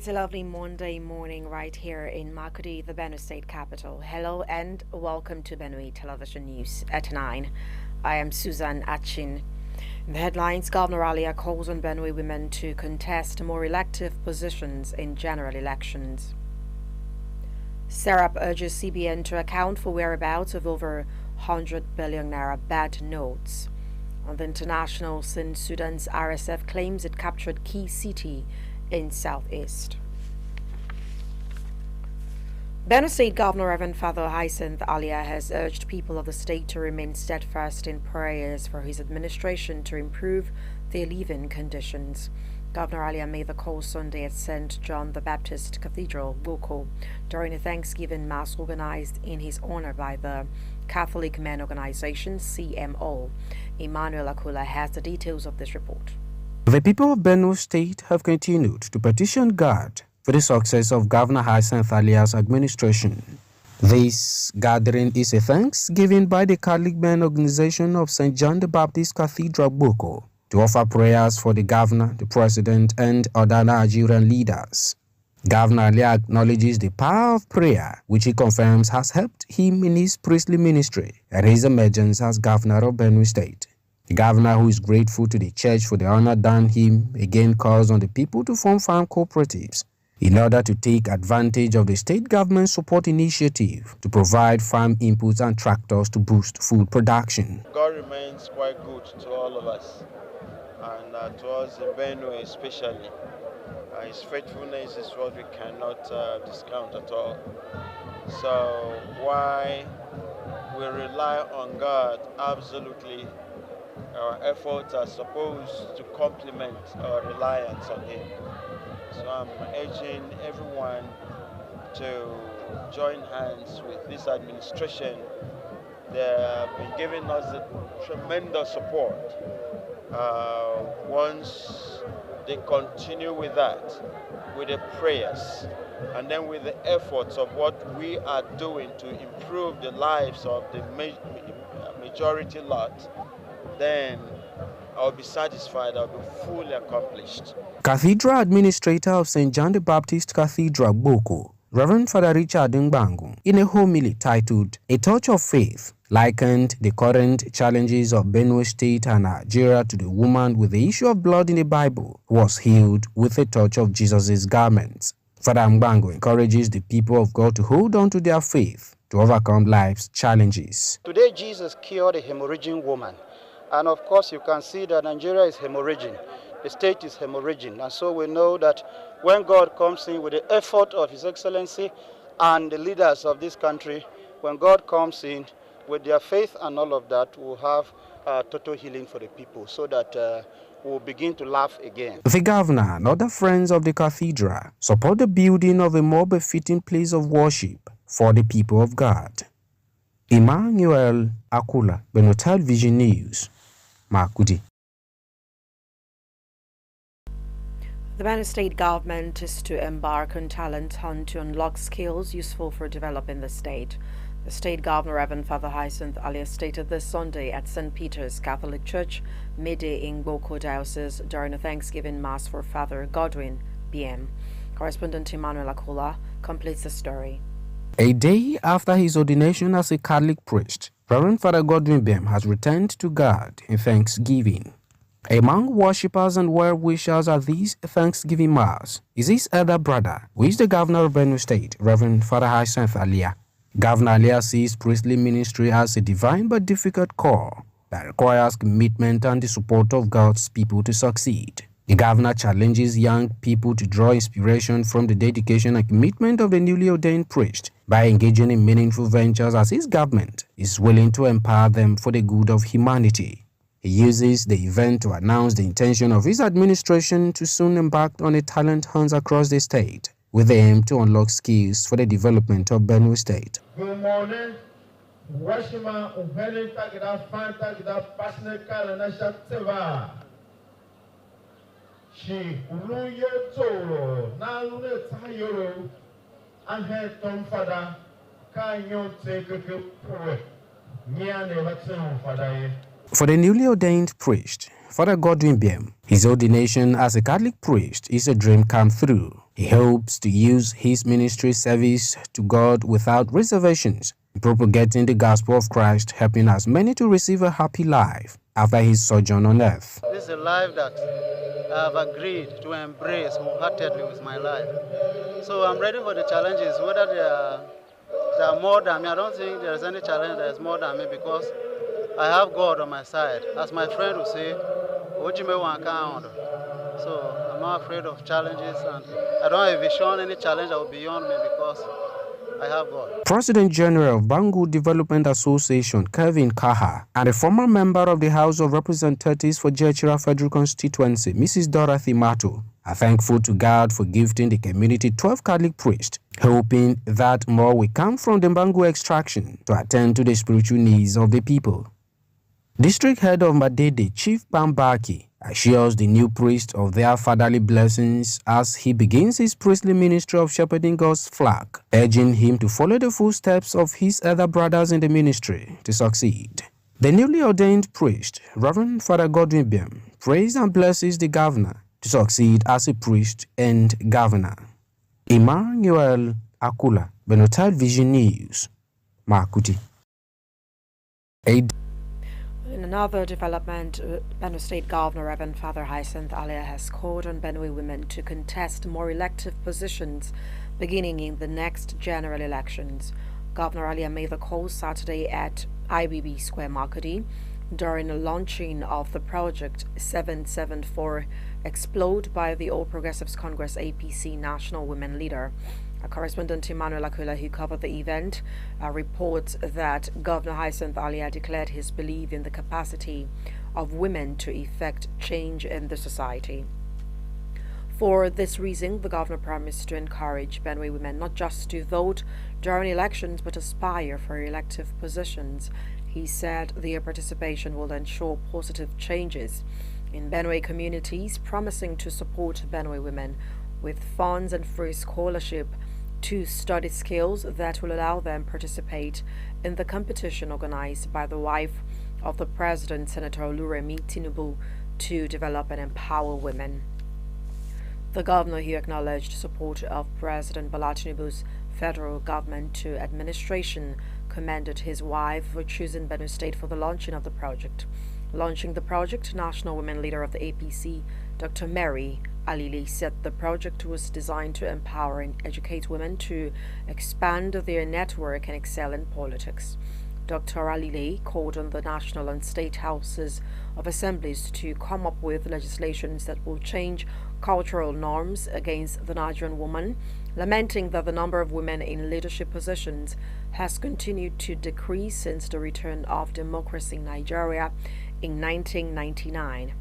It's a lovely Monday morning right here in Makudi, the Benue State capital. Hello and welcome to Benue Television News at 9. I am Susan Achin. In the headlines, Governor Alia calls on Benue women to contest more elective positions in general elections. Serap urges CBN to account for whereabouts of over 100 billion naira bad notes. On the international scene, Sudan's RSF claims it captured key city in southeast. Benue State Governor Reverend Father Hyacinth Alia has urged people of the state to remain steadfast in prayers for his administration to improve their living conditions. Governor Alia made the call Sunday at St. John the Baptist Cathedral, Boko, during a Thanksgiving Mass organized in his honor by the Catholic Men Organization, CMO. Emmanuel Akula has the details of this report. The people of Benue State have continued to petition God for the success of Governor Hyacinth Alia's administration. This gathering is a thanksgiving by the Catholic Men Organization of St. John the Baptist Cathedral, Boko, to offer prayers for the governor, the president, and other Nigerian leaders. Governor Alia acknowledges the power of prayer, which he confirms has helped him in his priestly ministry and his emergence as governor of Benue State. The governor, who is grateful to the church for the honor done him, again calls on the people to form farm cooperatives in order to take advantage of the state government support initiative to provide farm inputs and tractors to boost food production. God remains quite good to all of us, and to us in Benue especially. His faithfulness is what we cannot discount at all. So why we rely on God absolutely. Our efforts are supposed to complement our reliance on Him. So I'm urging everyone to join hands with this administration. They have been giving us a tremendous support. Once they continue with that, with the prayers, and then with the efforts of what we are doing to improve the lives of the majority lot, then I'll be satisfied, I'll be fully accomplished. Cathedral Administrator of St. John the Baptist Cathedral, Boko, Reverend Father Richard Ngbangu, in a homily titled A Touch of Faith, likened the current challenges of Benue State and Nigeria to the woman with the issue of blood in the Bible who was healed with a touch of Jesus' garments. Father Ngbangu encourages the people of God to hold on to their faith to overcome life's challenges. Today, Jesus cured a hemorrhaging woman. And of course, you can see that Nigeria is hemorrhaging. The state is hemorrhaging. And so we know that when God comes in with the effort of His Excellency and the leaders of this country, when God comes in with their faith and all of that, we'll have total healing for the people so that we'll begin to laugh again. The governor and other friends of the cathedral support the building of a more befitting place of worship for the people of God. Emmanuel Akula, Benue Television News, Makudi. The Benue State government is to embark on talent hunt to unlock skills useful for developing the state. The state governor, Reverend Father Hyacinth Alia, stated this Sunday at St. Peter's Catholic Church, midday in Boko Diocese, during a Thanksgiving Mass for Father Godwin BM. Correspondent Emmanuel Akula completes the story. A day after his ordination as a Catholic priest, Reverend Father Godwin BM has returned to God in thanksgiving. Among worshippers and well-wishers at this Thanksgiving Mass is his elder brother, who is the governor of Benue State, Reverend Father Hyacinth Alia. Governor Alia sees priestly ministry as a divine but difficult call that requires commitment and the support of God's people to succeed. The governor challenges young people to draw inspiration from the dedication and commitment of the newly ordained priest by engaging in meaningful ventures as his government is willing to empower them for the good of humanity. He uses the event to announce the intention of his administration to soon embark on a talent hunt across the state with the aim to unlock skills for the development of Benue State. Good morning. For the newly ordained priest, Father Godwin BM, his ordination as a Catholic priest is a dream come true. He hopes to use his ministry service to God without reservations, propagating the gospel of Christ, helping as many to receive a happy life after his sojourn on earth. This is a life that I have agreed to embrace wholeheartedly with my life. So I'm ready for the challenges, whether they are more than me. I don't think there's any challenge that is more than me because I have God on my side. As my friend would say, "Ojime Wankaundo." So I'm not afraid of challenges, and I don't envision any challenge that will be beyond me because I have God. President General of Bangu Development Association, Kevin Kaha, and a former member of the House of Representatives for Jechira Federal Constituency, Mrs. Dorothy Mato, are thankful to God for gifting the community 12 Catholic priests, hoping that more will come from the Bangu extraction to attend to the spiritual needs of the people. District Head of Madede, Chief Pambaki, assures the new priest of their fatherly blessings as he begins his priestly ministry of shepherding God's flock, urging him to follow the footsteps of his other brothers in the ministry to succeed. The newly ordained priest, Reverend Father Godwin Biem, prays and blesses the governor to succeed as a priest and governor. Emmanuel Akula, Benotel Vision News, Makuti. In another development, Benue State Governor Reverend Father Hyacinth Alia has called on Benue women to contest more elective positions beginning in the next general elections. Governor Alia made the call Saturday at IBB Square Makudi during the launching of the project 774 Explode by the All Progressives Congress APC National Women Leader. A correspondent Emmanuel Akula, who covered the event, reports that Governor Hyacinth Alia declared his belief in the capacity of women to effect change in the society. For this reason, the governor promised to encourage Benue women not just to vote during elections but aspire for elective positions. He said their participation will ensure positive changes in Benue communities, promising to support Benue women with funds and free scholarship to study skills that will allow them participate in the competition organized by the wife of the president, Senator Oluremi Tinubu, to develop and empower women. The governor, who acknowledged support of President Bola Tinubu's federal government to administration, commended his wife for choosing Benue State for the launching of the project. Launching the project, National Women Leader of the APC, Dr. Mary Alili, said the project was designed to empower and educate women to expand their network and excel in politics. Dr. Alili called on the national and state houses of assemblies to come up with legislations that will change cultural norms against the Nigerian woman, lamenting that the number of women in leadership positions has continued to decrease since the return of democracy in Nigeria in 1999.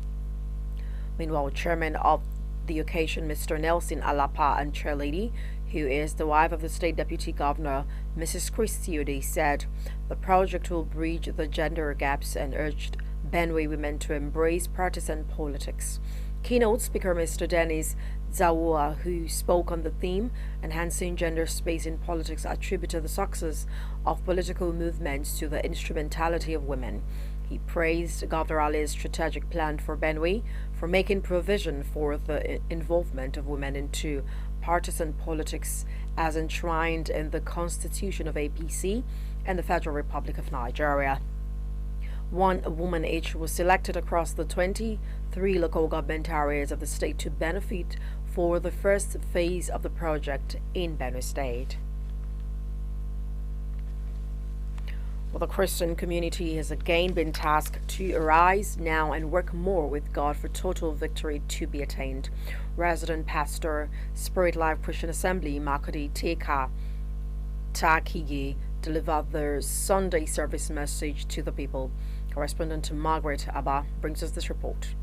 Meanwhile, chairman of the occasion, Mr. Nelson Alapa, and chairlady, who is the wife of the state deputy governor, Mrs. Christy Ode, said the project will bridge the gender gaps and urged Benue women to embrace partisan politics. Keynote speaker Mr. Dennis Zawua, who spoke on the theme Enhancing Gender Space in Politics, attributed the success of political movements to the instrumentality of women. He praised Governor Ali's strategic plan for Benue for making provision for the involvement of women into partisan politics as enshrined in the Constitution of APC and the Federal Republic of Nigeria. One woman each was selected across the 23 local government areas of the state to benefit for the first phase of the project in Benue State. Well, the Christian community has again been tasked to arise now and work more with God for total victory to be attained. Resident Pastor, Spirit Life Christian Assembly, Makudi Teka Takigi, delivered their Sunday service message to the people. Correspondent Margaret Abba brings us this report.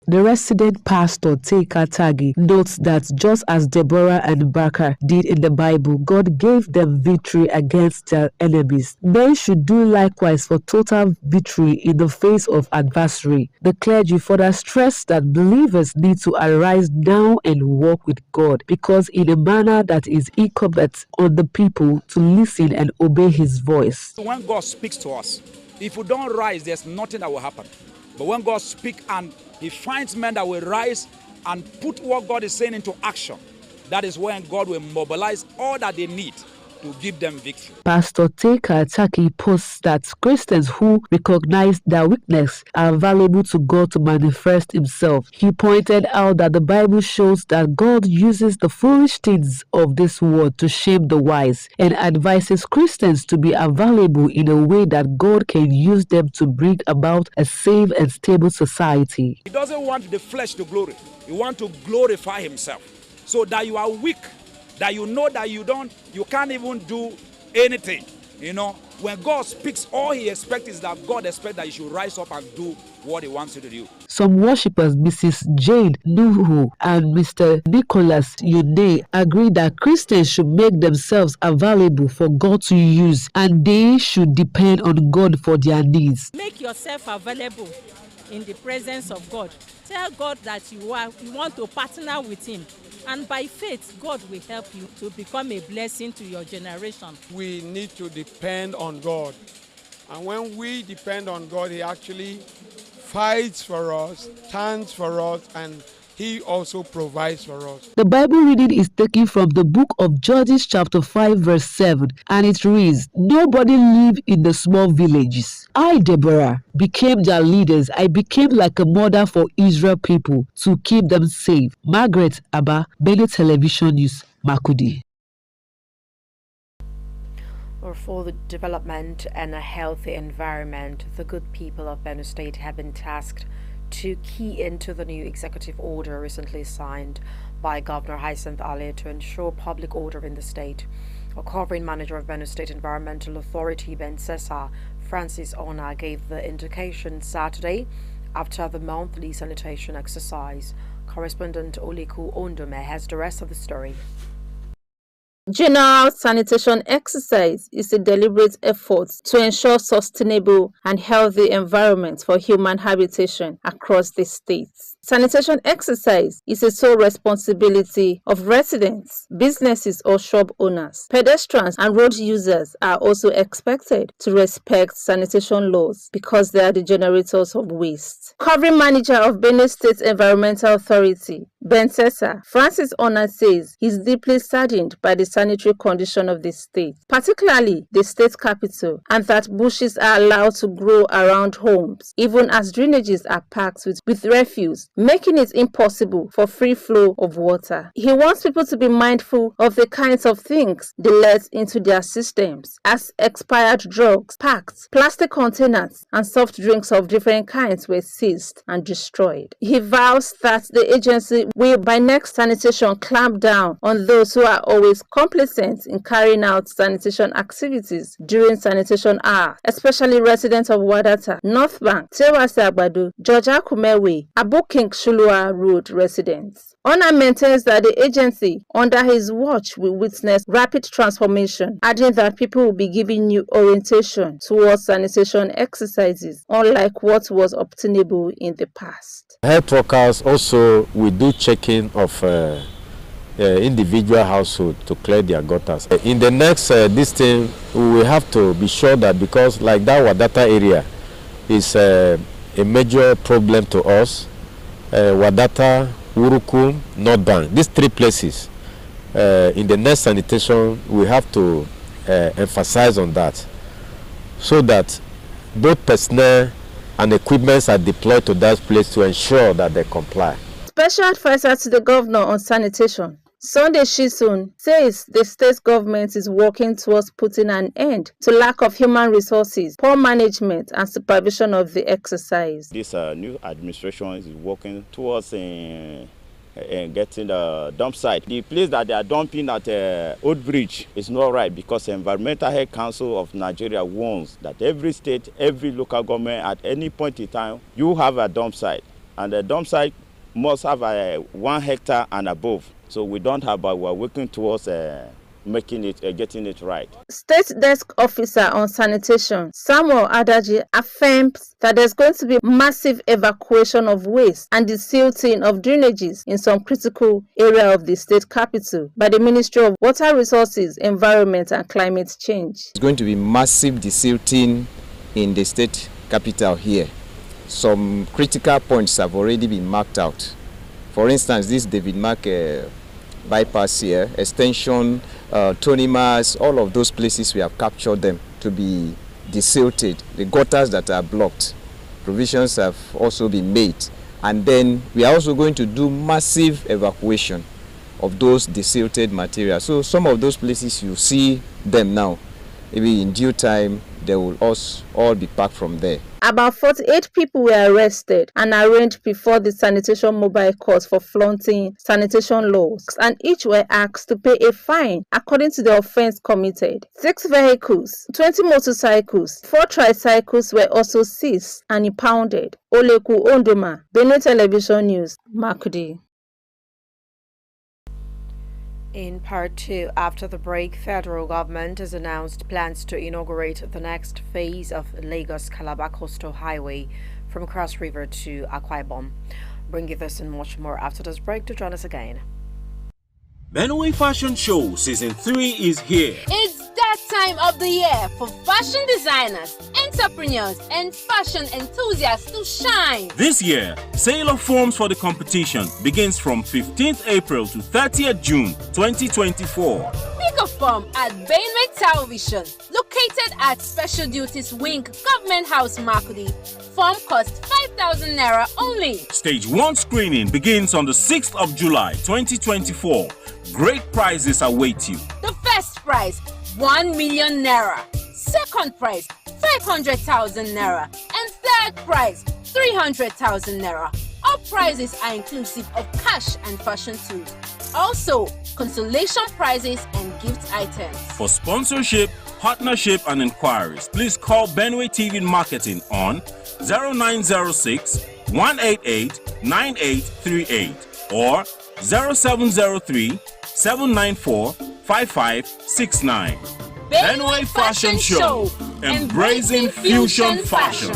The The resident pastor, Teka Tagi, notes that just as Deborah and Barak did in the Bible, God gave them victory against their enemies. Men should do likewise for total victory in the face of adversary. The clergy further stressed that believers need to arise now and walk with God, because in a manner that is incumbent on the people to listen and obey his voice. When God speaks to us, if we don't rise, there's nothing that will happen. But when God speaks and he finds men that will rise and put what God is saying into action, that is when God will mobilize all that they need to give them victory. Pastor Teka Taki posts that Christians who recognize their weakness are available to God to manifest himself. He pointed out that the Bible shows that God uses the foolish things of this world to shame the wise, and advises Christians to be available in a way that God can use them to bring about a safe and stable society. He doesn't want the flesh to glory. He wants to glorify himself. So that you are weak, that you know that you can't even do anything. You know, when God speaks, all he expects is that God expects that you should rise up and do what he wants you to do. Some worshippers, Mrs. Jane Nuhu and Mr. Nicholas Yune, agree that Christians should make themselves available for God to use, and they should depend on God for their needs. Make yourself available in the presence of God. Tell God that you want to partner with him. And by faith, God will help you to become a blessing to your generation. We need to depend on God. And when we depend on God, he actually fights for us, stands for us, and he also provides for us. The Bible reading is taken from the book of Judges chapter 5 verse 7, and it reads, "Nobody lived in the small villages. I, Deborah, became their leaders. I became like a mother for Israel people to keep them safe." Margaret Abba, Benin Television News, Makurdi. For the development and a healthy environment, the good people of Benue State have been tasked to key into the new executive order recently signed by Governor Hyacinth Ali to ensure public order in the state. A covering manager of Benue State Environmental Authority, Bensesa, Francis Ona, gave the indication Saturday after the monthly sanitation exercise. Correspondent Oliku Ondome has the rest of the story. General sanitation exercise is a deliberate effort to ensure sustainable and healthy environment for human habitation across the states. Sanitation exercise is a sole responsibility of residents, businesses or shop owners. Pedestrians and road users are also expected to respect sanitation laws because they are the generators of waste. Covering manager of Benue State Environmental Authority, Bensesa, Francis Ona, says he's deeply saddened by the sanitary condition of the state, particularly the state capital, and that bushes are allowed to grow around homes, even as drainages are packed with refuse, making it impossible for free flow of water. He wants people to be mindful of the kinds of things they let into their systems, as expired drugs, packs, plastic containers, and soft drinks of different kinds were seized and destroyed. He vows that the agency will, by next sanitation, clamp down on those who are always complicit in carrying out sanitation activities during sanitation hours, especially residents of Wadata, North Bank, Tewase Agbado, George Akumewe, Aboking Shulua Road residents. Ona maintains that the agency under his watch will witness rapid transformation, adding that people will be given new orientation towards sanitation exercises, unlike what was obtainable in the past. Health workers also will do checking of individual household to clear their gutters. In the next this thing, we will have to be sure that, because like that Wadata area is a major problem to us, Wadata, Urukum, North Bank, these three places, in the next sanitation we have to emphasize on that, so that both personnel and equipments are deployed to that place to ensure that they comply. Special advisor to the governor on sanitation, Sunday Shisun, says the state government is working towards putting an end to lack of human resources, poor management, and supervision of the exercise. This new administration is working towards getting the dump site. The place that they are dumping at Old Bridge is not right, because the Environmental Health Council of Nigeria warns that every state, every local government, at any point in time, you have a dump site. And the dump site must have 1 hectare and above. So we don't have, but we're working towards making it, getting it right. State Desk Officer on Sanitation, Samuel Adaji, affirms that there's going to be massive evacuation of waste and desilting of drainages in some critical area of the state capital by the Ministry of Water Resources, Environment and Climate Change. It's going to be massive desilting in the state capital here. Some critical points have already been marked out. For instance, this David Mark bypass here, extension, Tony Mars, all of those places we have captured them to be desilted. The gutters that are blocked, provisions have also been made. And then we are also going to do massive evacuation of those desilted materials. So some of those places you see them now, maybe in due time, they will also all be packed from there. About 48 people were arrested and arraigned before the Sanitation Mobile Court for flaunting sanitation laws, and each were asked to pay a fine according to the offense committed. 6 vehicles, 20 motorcycles, 4 tricycles were also seized and impounded. Oleku Ondoma, Benue Television News, Makurdi. In part 2, after the break, federal government has announced plans to inaugurate the next phase of Lagos-Calabar Coastal Highway from Cross River to Akwa Ibom. Bring you this and much more after this break. To join us again. Benue Fashion Show Season 3 is here. It's that time of the year for fashion designers, entrepreneurs, and fashion enthusiasts to shine. This year, sale of forms for the competition begins from 15th April to 30th June 2024. Pick a form at Benue Television, located at Special Duties Wing, Government House, Makurdi. Form costs 5,000 naira only. Stage 1 screening begins on the 6th of July 2024. Great prizes await you. The first prize, 1 million naira. Second prize, 500,000 naira. And third prize, 300,000 naira. All prizes are inclusive of cash and fashion tools. Also, consolation prizes and gift items. For sponsorship, partnership and inquiries, please call Benue TV Marketing on 0906 188 9838 or 0703 794 5569. Benue Fashion Show, embracing fusion fashion.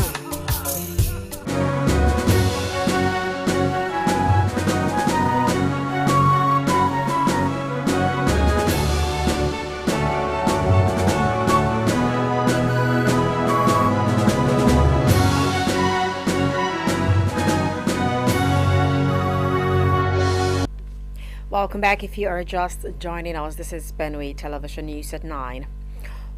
Welcome back. If you are just joining us, this is Benue Television News at 9.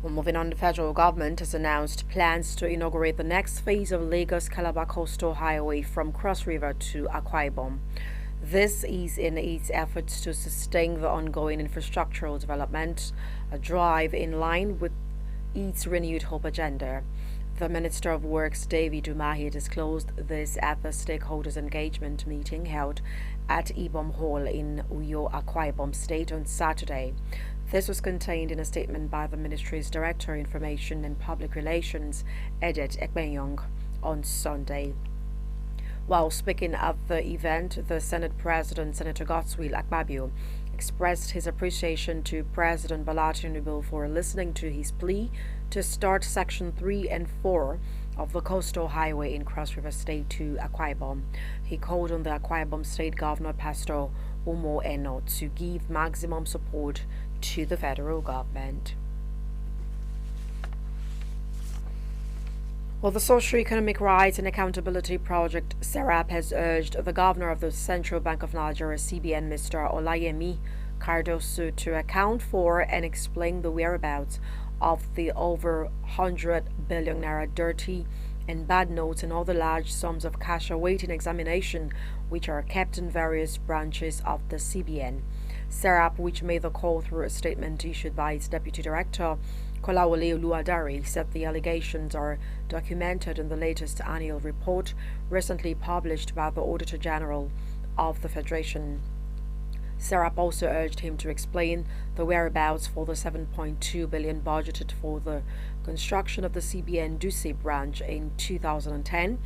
Well, moving on, the federal government has announced plans to inaugurate the next phase of Lagos-Calabar Coastal Highway from Cross River to Akwa Ibom. This is in its efforts to sustain the ongoing infrastructural development, a drive in line with its renewed hope agenda. The Minister of Works, David Umahi, disclosed this at the stakeholders engagement meeting held at Ibom Hall in Uyo, Akwa Ibom State on Saturday. This was contained in a statement by the Ministry's Director, Information and Public Relations, Edith Ekpenyong, on Sunday. While speaking at the event, the Senate President, Senator Godswill Akpabio, expressed his appreciation to President Bola Tinubu for listening to his plea to start Section 3 and 4 of the Coastal Highway in Cross River State to Akwa Ibom. He called on the Akwa Ibom State Governor, Pastor Umo Eno, to give maximum support to the federal government. Well, the Socio-Economic Rights and Accountability Project, SERAP, has urged the Governor of the Central Bank of Nigeria, CBN, Mr. Olayemi Cardoso, to account for and explain the whereabouts of the over 100 billion naira dirty and bad notes and other large sums of cash awaiting examination which are kept in various branches of the CBN. SERAP, which made the call through a statement issued by its Deputy Director, Kolawole Oluwadare, said the allegations are documented in the latest annual report recently published by the Auditor General of the Federation. SERAP also urged him to explain the whereabouts for the 7.2 billion budgeted for the construction of the CBN Dusi branch in 2010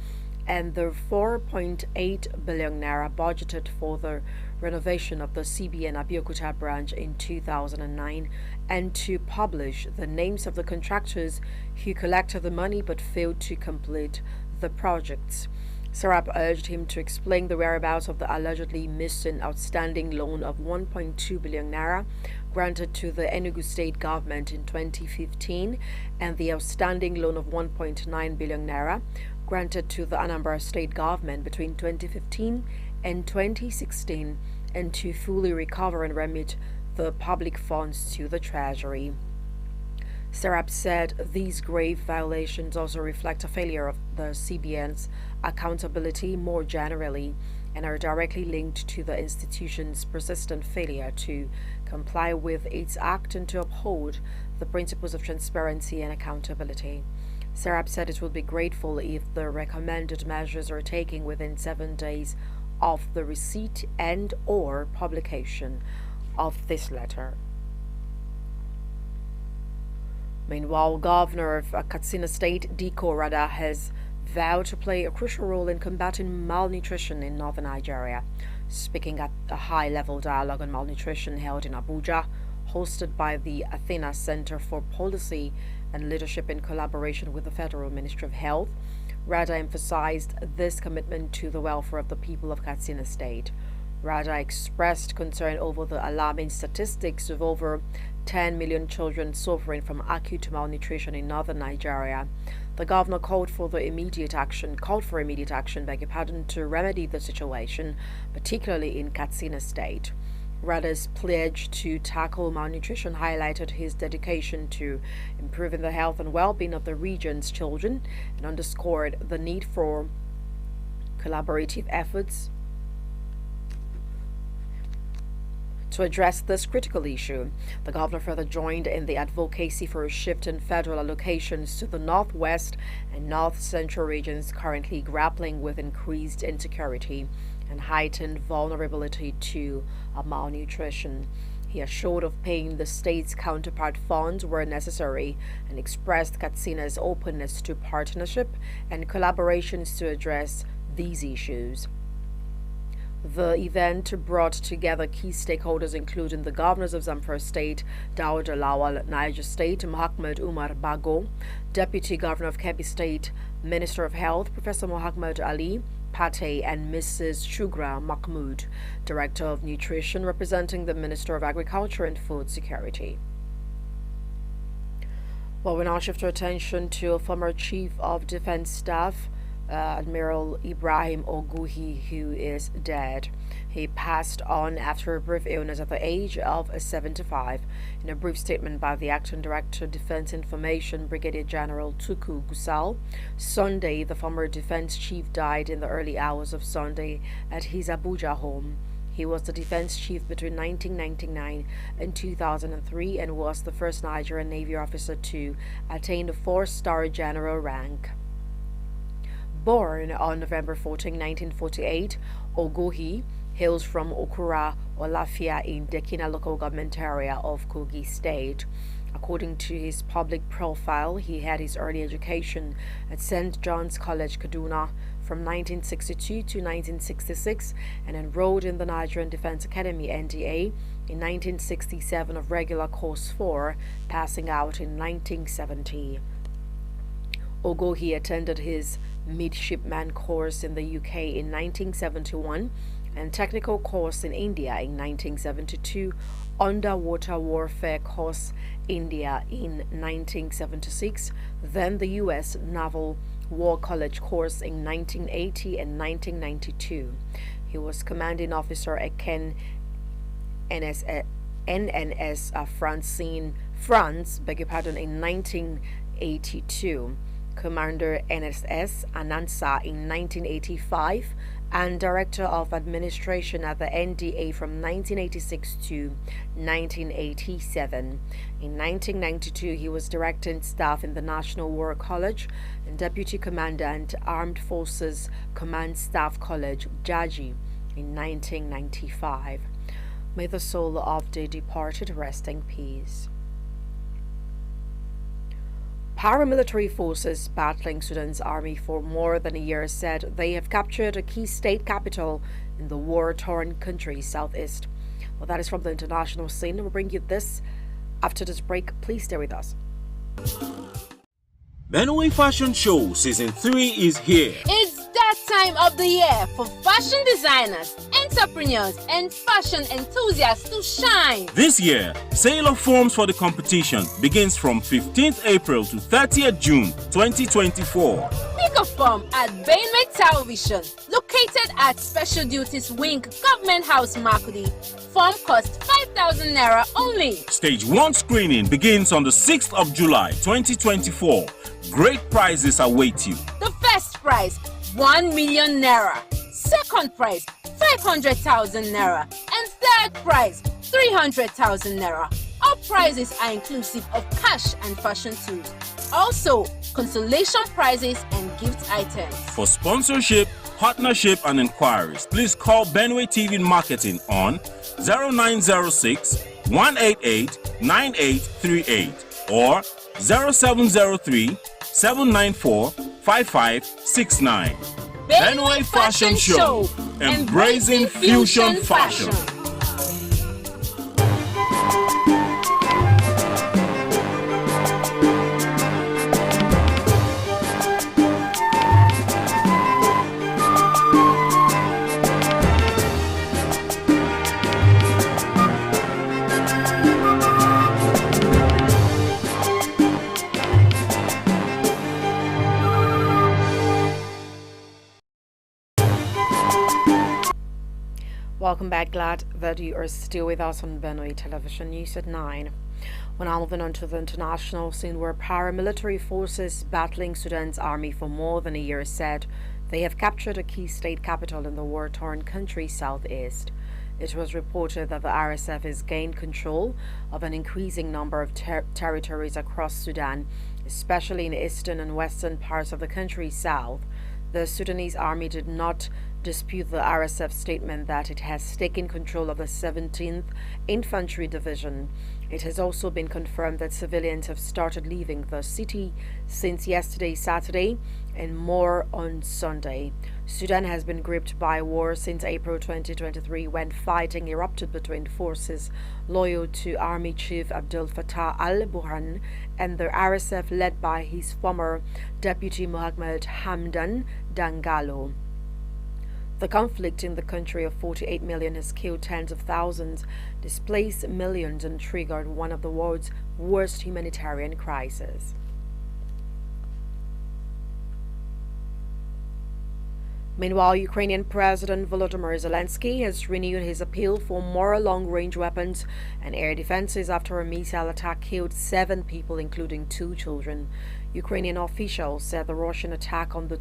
and the 4.8 billion naira budgeted for the renovation of the CBN Abeokuta branch in 2009, and to publish the names of the contractors who collected the money but failed to complete the projects. Serap urged him to explain the whereabouts of the allegedly missing outstanding loan of 1.2 billion naira granted to the Enugu state government in 2015 and the outstanding loan of 1.9 billion naira granted to the Anambra state government between 2015 and 2016, and to fully recover and remit the public funds to the treasury. Serap said these grave violations also reflect a failure of the CBN's accountability more generally and are directly linked to the institution's persistent failure to comply with its act and to uphold the principles of transparency and accountability. Serap said it would be grateful if the recommended measures are taken within 7 days of the receipt and or publication of this letter. Meanwhile, Governor of Katsina State, Diko Rada, has vowed to play a crucial role in combating malnutrition in northern Nigeria. Speaking at a high-level dialogue on malnutrition held in Abuja, hosted by the Athena Center for Policy and Leadership in collaboration with the Federal Ministry of Health, Rada emphasized this commitment to the welfare of the people of Katsina State. Rada expressed concern over the alarming statistics of over 10 million children suffering from acute malnutrition in northern Nigeria. The governor called for immediate action to remedy the situation, particularly in Katsina State. Rada's pledge to tackle malnutrition highlighted his dedication to improving the health and well-being of the region's children and underscored the need for collaborative efforts to address this critical issue. The governor further joined in the advocacy for a shift in federal allocations to the northwest and north central regions currently grappling with increased insecurity and heightened vulnerability to malnutrition. He assured of paying the state's counterpart funds where necessary and expressed Katsina's openness to partnership and collaborations to address these issues. The event brought together key stakeholders including the governors of Zamfara State, Daud Lawal, Niger State, Mohammed Umar Bago, Deputy Governor of Kebbi State, Minister of Health, Professor Mohammed Ali Pate, and Mrs. Shugra Mahmood, Director of Nutrition, representing the Minister of Agriculture and Food Security. Well, we now shift our attention to a former Chief of Defense Staff, Admiral Ibrahim Oguhi, who is dead. He passed on after a brief illness at the age of 75. In a brief statement by the Acting Director, Defense Information, Brigadier General Tuku Gusau, Sunday, the former defense chief died in the early hours of Sunday at his Abuja home. He was the defense chief between 1999 and 2003 and was the first Nigerian Navy officer to attain the 4-star general rank. Born on November 14, 1948, Oguhi hails from Okura, Olafia in Dekina local government area of Kogi State. According to his public profile, he had his early education at St. John's College, Kaduna from 1962 to 1966 and enrolled in the Nigerian Defense Academy NDA in 1967 of regular course 4, passing out in 1970. Oguhi attended his midshipman course in the UK in 1971 and technical course in India in 1972, underwater warfare course India in 1976, then the U.S. Naval War College course in 1980 and 1992. He was commanding officer at Ken NNS France in 1982. Commander NSS Anansa in 1985 and Director of Administration at the NDA from 1986 to 1987. In 1992, he was Director Staff in the National War College and Deputy Commandant Armed Forces Command Staff College, Jaji, in 1995. May the soul of the departed rest in peace. Paramilitary forces battling Sudan's army for more than a year said they have captured a key state capital in the war-torn country's southeast. Well, that is from the international scene. We'll bring you this after this break. Please stay with us. Benway Fashion Show Season 3 is here. It's that time of the year for fashion designers, entrepreneurs, and fashion enthusiasts to shine. This year, sale of forms for the competition begins from 15th April to 30th June 2024. Pick a form at Benway Television, located at Special Duties Wing, Government House, Makurdi. Form costs 5,000 Naira only. Stage 1 screening begins on the 6th of July 2024. Great prizes await you. The first prize, 1 million Naira. Second prize, 500,000 Naira. And third prize, 300,000 Naira. All prizes are inclusive of cash and fashion tools. Also, consolation prizes and gift items. For sponsorship, partnership and inquiries, please call Benway TV Marketing on 0906 188 9838 or 0703 794 5569. Benway Fashion Show, embracing fusion fashion. Welcome back. Glad that you are still with us on Benway Television News at 9. We're now moving on to the international scene, where paramilitary forces battling Sudan's army for more than a year said they have captured a key state capital in the war-torn country's southeast. It was reported that the RSF has gained control of an increasing number of territories across Sudan, especially in the eastern and western parts of the country's south. The Sudanese army did not dispute the RSF statement that it has taken control of the 17th Infantry Division. It has also been confirmed that civilians have started leaving the city since yesterday, Saturday, and more on Sunday. Sudan has been gripped by war since April 2023, when fighting erupted between forces loyal to Army Chief Abdel Fattah al-Burhan and the RSF led by his former deputy Mohamed Hamdan Dagalo. The conflict in the country of 48 million has killed tens of thousands, displaced millions, and triggered one of the world's worst humanitarian crises. Meanwhile, Ukrainian President Volodymyr Zelensky has renewed his appeal for more long-range weapons and air defenses after a missile attack killed 7 people, including 2 children. Ukrainian officials said the Russian attack on the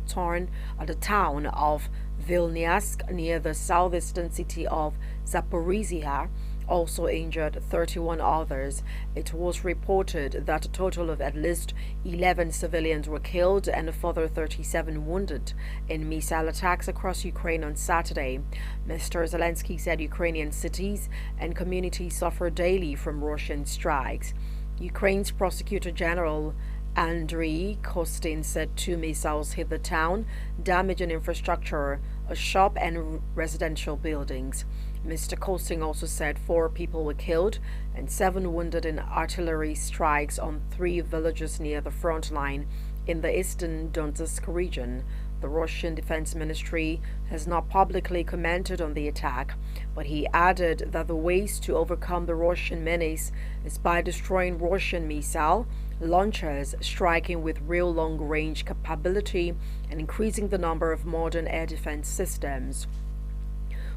town of Vilnius near the southeastern city of Zaporizhia also injured 31 others. It was reported that a total of at least 11 civilians were killed and a further 37 wounded in missile attacks across Ukraine on Saturday. Mr. Zelensky said Ukrainian cities and communities suffer daily from Russian strikes. Ukraine's Prosecutor General Andriy Kostin said 2 missiles hit the town, damaging infrastructure, a shop and residential buildings. Mr. Kostin also said 4 people were killed and 7 wounded in artillery strikes on 3 villages near the front line in the eastern Donetsk region. The Russian Defense Ministry has not publicly commented on the attack, but he added that the ways to overcome the Russian menace is by destroying Russian missile launchers, striking with real long-range capability, and increasing the number of modern air defense systems.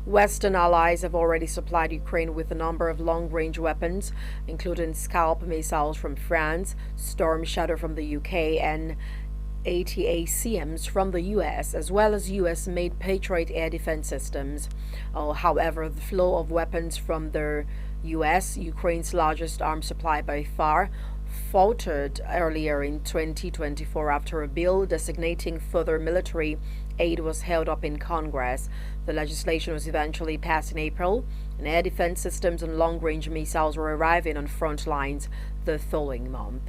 Western allies have already supplied Ukraine with a number of long-range weapons, including Scalp missiles from France, Storm Shadow from the UK, and ATACMs from the US, as well as US-made Patriot air defense systems. However, the flow of weapons from the US, Ukraine's largest arms supply by far, faltered earlier in 2024 after a bill designating further military aid was held up in Congress. The legislation was eventually passed in April, and air defense systems and long-range missiles were arriving on front lines the following month.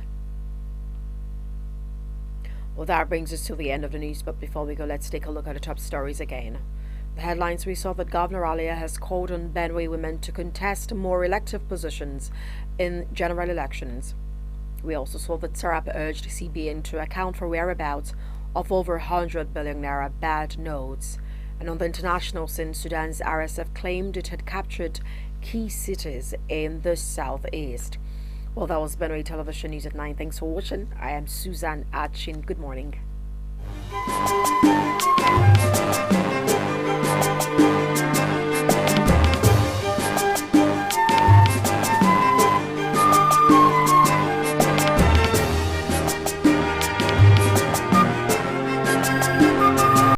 Well, that brings us to the end of the news, but before we go, let's take a look at the top stories again. The headlines we saw that Governor Alia has called on Benue women to contest more elective positions in general elections. We also saw that Sarap urged CBN to account for whereabouts of over 100 billion naira bad notes. And on the international scene, Sudan's RSF claimed it had captured key cities in the southeast. Well, that was Benue Television News at 9. Thanks for watching. I am Susan Achin. Good morning.